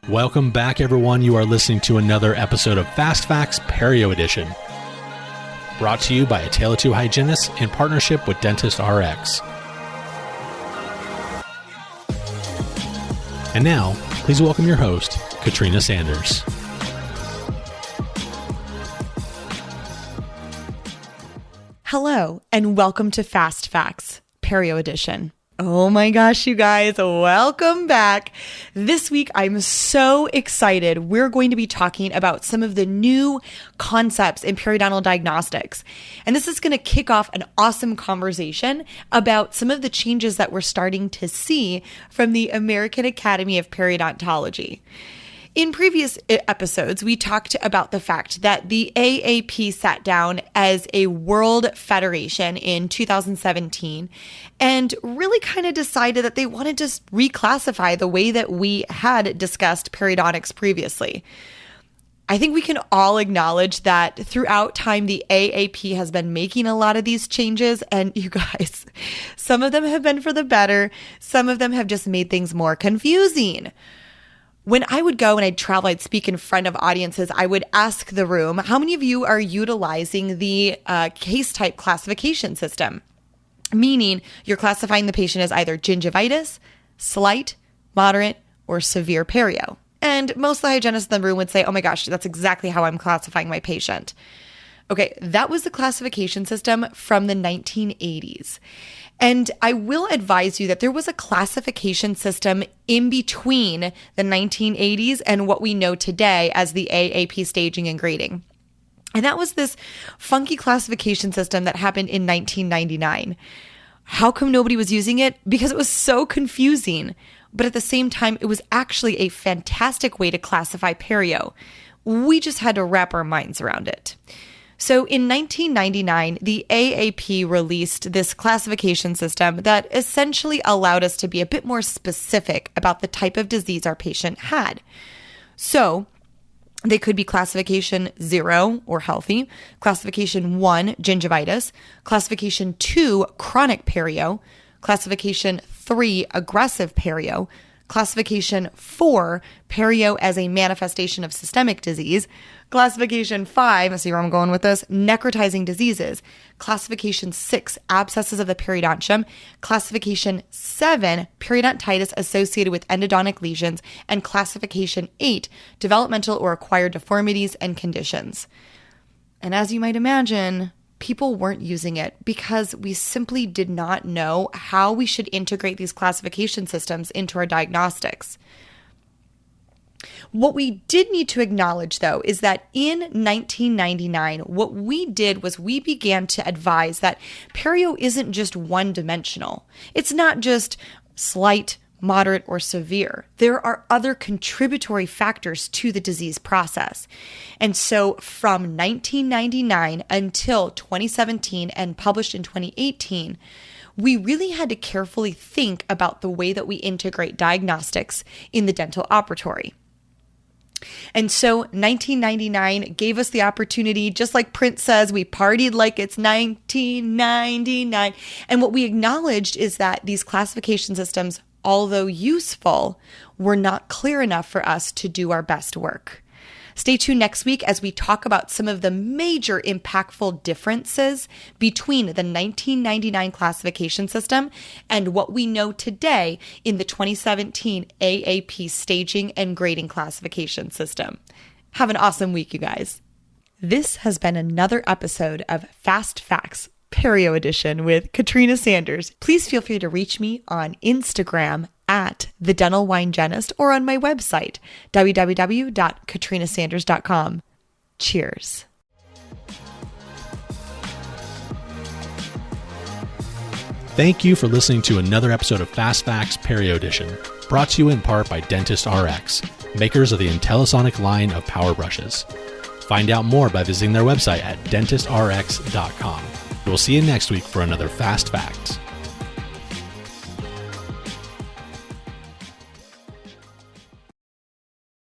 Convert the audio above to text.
Welcome back, everyone. You are listening to another episode of Fast Facts Perio Edition, brought to you by A Tale of Two Hygienists in partnership with Dentist RX. And now, please welcome your host, Katrina Sanders. Hello, and welcome to Fast Facts Perio Edition. Oh my gosh, you guys, welcome back. This week, I'm so excited. We're going to be talking about some of the new concepts in periodontal diagnostics. And this is going to kick off an awesome conversation about some of the changes that we're starting to see from the American Academy of Periodontology. In previous episodes, we talked about the fact that the AAP sat down as a world federation in 2017 and really kind of decided that they wanted to reclassify the way that we had discussed periodontics previously. I think we can all acknowledge that throughout time, the AAP has been making a lot of these changes. And you guys, some of them have been for the better. Some of them have just made things more confusing. When I would go and I'd travel, I'd speak in front of audiences, I would ask the room, how many of you are utilizing the case type classification system? Meaning you're classifying the patient as either gingivitis, slight, moderate, or severe perio. And most of the hygienists in the room would say, oh my gosh, that's exactly how I'm classifying my patient. Okay, that was the classification system from the 1980s. And I will advise you that there was a classification system in between the 1980s and what we know today as the AAP staging and grading. And that was this funky classification system that happened in 1999. How come nobody was using it? Because it was so confusing. But at the same time, it was actually a fantastic way to classify perio. We just had to wrap our minds around it. So in 1999, the AAP released this classification system that essentially allowed us to be a bit more specific about the type of disease our patient had. So they could be classification 0 or healthy, classification 1, gingivitis, classification 2, chronic perio, classification 3, aggressive perio, classification 4, perio as a manifestation of systemic disease, classification 5, see where I'm going with this, necrotizing diseases, classification 6, abscesses of the periodontium, classification 7, periodontitis associated with endodontic lesions, and classification 8, developmental or acquired deformities and conditions. And as you might imagine, people weren't using it because we simply did not know how we should integrate these classification systems into our diagnostics. What we did need to acknowledge, though, is that in 1999, what we did was we began to advise that perio isn't just one-dimensional. It's not just slight, moderate, or severe. There are other contributory factors to the disease process. And so from 1999 until 2017 and published in 2018, we really had to carefully think about the way that we integrate diagnostics in the dental operatory. And so 1999 gave us the opportunity, just like Prince says, we partied like it's 1999. And what we acknowledged is that these classification systems, although useful, were not clear enough for us to do our best work. Stay tuned next week as we talk about some of the major impactful differences between the 1999 classification system and what we know today in the 2017 AAP staging and grading classification system. Have an awesome week, you guys. This has been another episode of Fast Facts Perio Edition with Katrina Sanders. Please feel free to reach me on Instagram at The Dental Wine Genist or on my website, www.katrinasanders.com. Cheers. Thank you for listening to another episode of Fast Facts Perio Edition, brought to you in part by Dentist RX, makers of the IntelliSonic line of power brushes. Find out more by visiting their website at dentistrx.com. We'll see you next week for another Fast Fact.